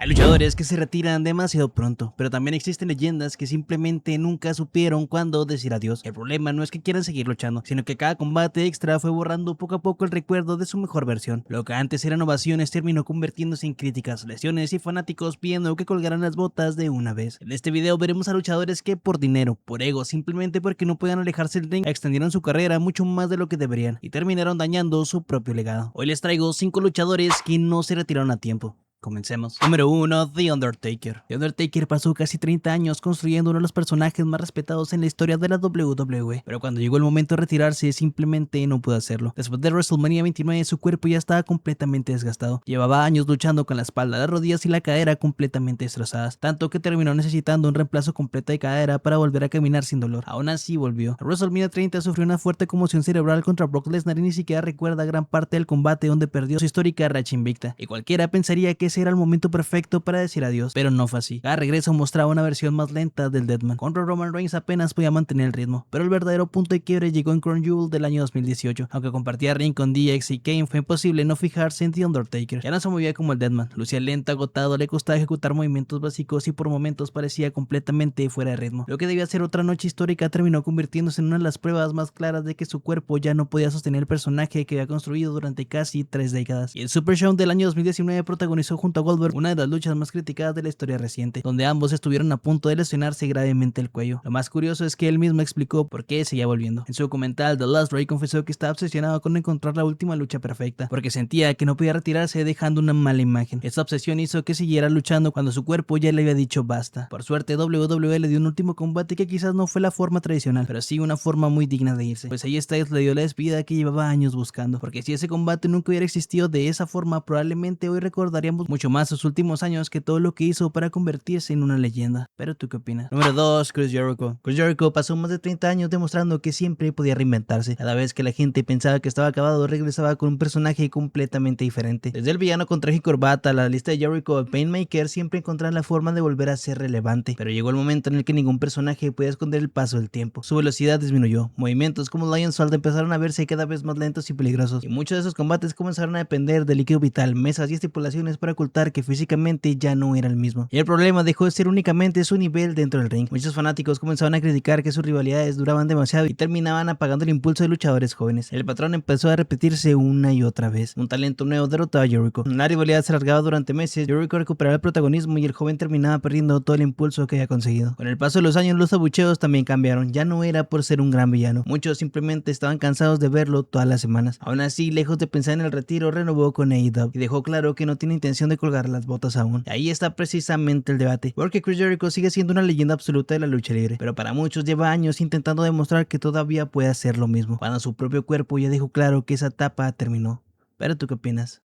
Hay luchadores que se retiran demasiado pronto, pero también existen leyendas que simplemente nunca supieron cuándo decir adiós. El problema no es que quieran seguir luchando, sino que cada combate extra fue borrando poco a poco el recuerdo de su mejor versión. Lo que antes eran ovaciones terminó convirtiéndose en críticas, lesiones y fanáticos pidiendo que colgaran las botas de una vez. En este video veremos a luchadores que por dinero, por ego, simplemente porque no podían alejarse del ring, extendieron su carrera mucho más de lo que deberían y terminaron dañando su propio legado. Hoy les traigo 5 luchadores que no se retiraron a tiempo. Comencemos. Número 1. The Undertaker. The Undertaker pasó casi 30 años construyendo uno de los personajes más respetados en la historia de la WWE, pero cuando llegó el momento de retirarse simplemente no pudo hacerlo. Después de WrestleMania 29 su cuerpo ya estaba completamente desgastado. Llevaba años luchando con la espalda, las rodillas y la cadera completamente destrozadas, tanto que terminó necesitando un reemplazo completo de cadera para volver a caminar sin dolor. Aún así volvió. En WrestleMania 30 sufrió una fuerte conmoción cerebral contra Brock Lesnar y ni siquiera recuerda gran parte del combate donde perdió su histórica racha invicta, y cualquiera pensaría que ese era el momento perfecto para decir adiós, pero no fue así. Cada regreso mostraba una versión más lenta del Deadman. Contra Roman Reigns apenas podía mantener el ritmo, pero el verdadero punto de quiebre llegó en Crown Jewel del año 2018. Aunque compartía ring con DX y Kane, fue imposible no fijarse en The Undertaker. Ya no se movía como el Deadman, lucía lento, agotado, le costaba ejecutar movimientos básicos y por momentos parecía completamente fuera de ritmo. Lo que debía ser otra noche histórica terminó convirtiéndose en una de las pruebas más claras de que su cuerpo ya no podía sostener el personaje que había construido durante casi 3 décadas. Y el Super Show del año 2019 protagonizó junto a Goldberg una de las luchas más criticadas de la historia reciente, donde ambos estuvieron a punto de lesionarse gravemente el cuello. Lo más curioso es que él mismo explicó por qué seguía volviendo. En su documental The Last Ride confesó que estaba obsesionado con encontrar la última lucha perfecta, porque sentía que no podía retirarse dejando una mala imagen. Esta obsesión hizo que siguiera luchando cuando su cuerpo ya le había dicho basta. Por suerte WWE le dio un último combate que quizás no fue la forma tradicional, pero sí una forma muy digna de irse, pues ahí Styles le dio la despedida que llevaba años buscando, porque si ese combate nunca hubiera existido de esa forma, probablemente hoy recordaríamos mucho más sus últimos años que todo lo que hizo para convertirse en una leyenda. Pero ¿tú qué opinas? Número 2. Chris Jericho. Chris Jericho pasó más de 30 años demostrando que siempre podía reinventarse. Cada vez que la gente pensaba que estaba acabado, regresaba con un personaje completamente diferente. Desde el villano con traje y corbata, la lista de Jericho al Painmaker, siempre encontraban la forma de volver a ser relevante. Pero llegó el momento en el que ningún personaje podía esconder el paso del tiempo. Su velocidad disminuyó. Movimientos como Lion Salt empezaron a verse cada vez más lentos y peligrosos. Y muchos de esos combates comenzaron a depender del líquido vital, mesas y estipulaciones para ocultar que físicamente ya no era el mismo. Y el problema dejó de ser únicamente su nivel dentro del ring. Muchos fanáticos comenzaban a criticar que sus rivalidades duraban demasiado y terminaban apagando el impulso de luchadores jóvenes. El patrón empezó a repetirse una y otra vez. Un talento nuevo derrotaba a Jericho. La rivalidad se alargaba durante meses, Jericho recuperaba el protagonismo y el joven terminaba perdiendo todo el impulso que había conseguido. Con el paso de los años los abucheos también cambiaron. Ya no era por ser un gran villano. Muchos simplemente estaban cansados de verlo todas las semanas. Aún así, lejos de pensar en el retiro, renovó con AEW y dejó claro que no tiene intención de colgar las botas aún. Y ahí está precisamente el debate, porque Chris Jericho sigue siendo una leyenda absoluta de la lucha libre, pero para muchos lleva años intentando demostrar que todavía puede hacer lo mismo, cuando su propio cuerpo ya dejó claro que esa etapa terminó. ¿Pero tú qué opinas?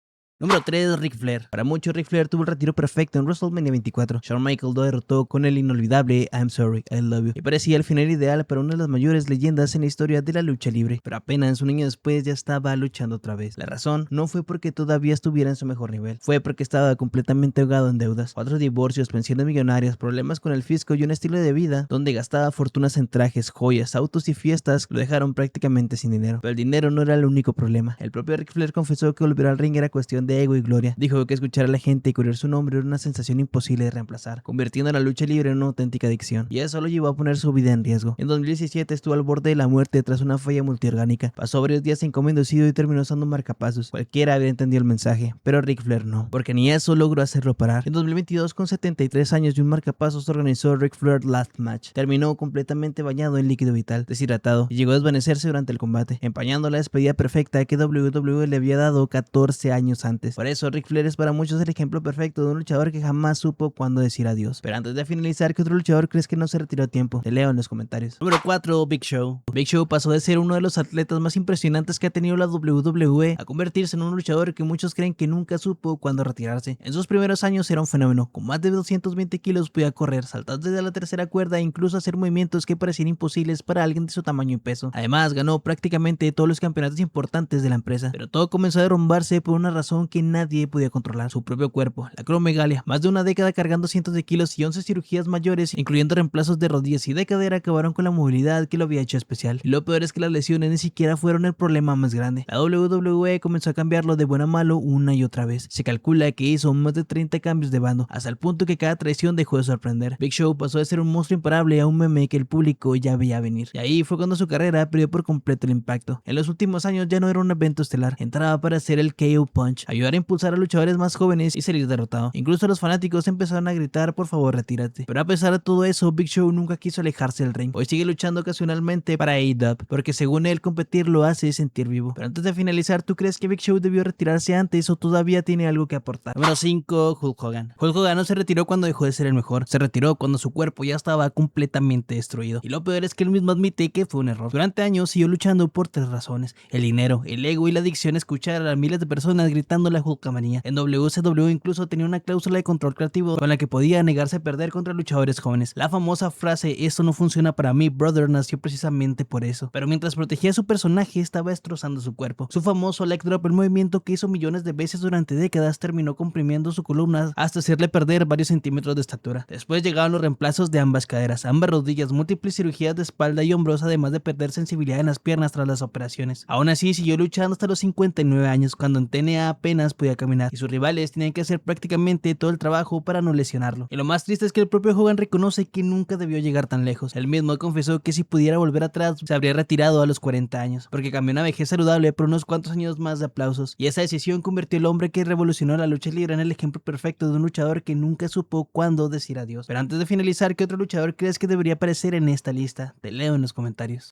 Número 3. Ric Flair. Para muchos, Ric Flair tuvo el retiro perfecto en WrestleMania 24. Shawn Michaels lo derrotó con el inolvidable I'm Sorry, I Love You, y parecía el final ideal para una de las mayores leyendas en la historia de la lucha libre, pero apenas un año después ya estaba luchando otra vez. La razón no fue porque todavía estuviera en su mejor nivel, fue porque estaba completamente ahogado en deudas, 4 divorcios, pensiones millonarias, problemas con el fisco y un estilo de vida donde gastaba fortunas en trajes, joyas, autos y fiestas lo dejaron prácticamente sin dinero. Pero el dinero no era el único problema. El propio Ric Flair confesó que volver al ring era cuestión de ego y gloria. Dijo que escuchar a la gente y cubrir su nombre era una sensación imposible de reemplazar, convirtiendo la lucha libre en una auténtica adicción, y eso lo llevó a poner su vida en riesgo. En 2017 estuvo al borde de la muerte tras una falla multiorgánica. Pasó varios días en coma inducido y terminó usando un marcapasos. Cualquiera habría entendido el mensaje, pero Ric Flair no, porque ni eso logró hacerlo parar. En 2022, con 73 años y un marcapasos, organizó Ric Flair Last Match. Terminó completamente bañado en líquido vital, deshidratado, y llegó a desvanecerse durante el combate, empañando la despedida perfecta que WWE le había dado 14 años antes. Por eso Ric Flair es para muchos el ejemplo perfecto de un luchador que jamás supo cuándo decir adiós. Pero antes de finalizar, ¿qué otro luchador crees que no se retiró a tiempo? Te leo en los comentarios. Número 4. Big Show. Big Show pasó de ser uno de los atletas más impresionantes que ha tenido la WWE a convertirse en un luchador que muchos creen que nunca supo cuándo retirarse. En sus primeros años era un fenómeno. Con más de 220 kilos podía correr, saltar desde la tercera cuerda e incluso hacer movimientos que parecían imposibles para alguien de su tamaño y peso. Además, ganó prácticamente todos los campeonatos importantes de la empresa. Pero todo comenzó a derrumbarse por una razón que nadie podía controlar: su propio cuerpo, la acromegalia, más de una década cargando cientos de kilos y 11 cirugías mayores, incluyendo reemplazos de rodillas y de cadera, acabaron con la movilidad que lo había hecho especial. Y lo peor es que las lesiones ni siquiera fueron el problema más grande. La WWE comenzó a cambiarlo de bueno a malo una y otra vez. Se calcula que hizo más de 30 cambios de bando, hasta el punto que cada traición dejó de sorprender. Big Show pasó de ser un monstruo imparable a un meme que el público ya veía venir. Y ahí fue cuando su carrera perdió por completo el impacto. En los últimos años ya no era un evento estelar, entraba para ser el KO Punch, ayudar a impulsar a luchadores más jóvenes y salir derrotado. Incluso los fanáticos empezaron a gritar: por favor, retírate. Pero a pesar de todo eso, Big Show nunca quiso alejarse del ring. Hoy sigue luchando ocasionalmente para AEW, porque según él, competir lo hace sentir vivo. Pero antes de finalizar, ¿tú crees que Big Show debió retirarse antes o todavía tiene algo que aportar? Número 5. Hulk Hogan. Hulk Hogan no se retiró cuando dejó de ser el mejor, se retiró cuando su cuerpo ya estaba completamente destruido. Y lo peor es que él mismo admite que fue un error. Durante años siguió luchando por 3 razones: el dinero, el ego y la adicción a escuchar a miles de personas gritando la Hulkamanía. En WCW incluso tenía una cláusula de control creativo con la que podía negarse a perder contra luchadores jóvenes. La famosa frase "esto no funciona para mí, brother", nació precisamente por eso. Pero mientras protegía a su personaje, estaba destrozando su cuerpo. Su famoso leg drop, el movimiento que hizo millones de veces durante décadas, terminó comprimiendo su columna hasta hacerle perder varios centímetros de estatura. Después llegaron los reemplazos de ambas caderas, ambas rodillas, múltiples cirugías de espalda y hombros, además de perder sensibilidad en las piernas tras las operaciones. Aún así, siguió luchando hasta los 59 años, cuando en TNA apenas podía caminar, y sus rivales tenían que hacer prácticamente todo el trabajo para no lesionarlo. Y lo más triste es que el propio Hogan reconoce que nunca debió llegar tan lejos. Él mismo confesó que si pudiera volver atrás, se habría retirado a los 40 años, porque cambió una vejez saludable por unos cuantos años más de aplausos. Y esa decisión convirtió al hombre que revolucionó la lucha libre en el ejemplo perfecto de un luchador que nunca supo cuándo decir adiós. Pero antes de finalizar, ¿qué otro luchador crees que debería aparecer en esta lista? Te leo en los comentarios.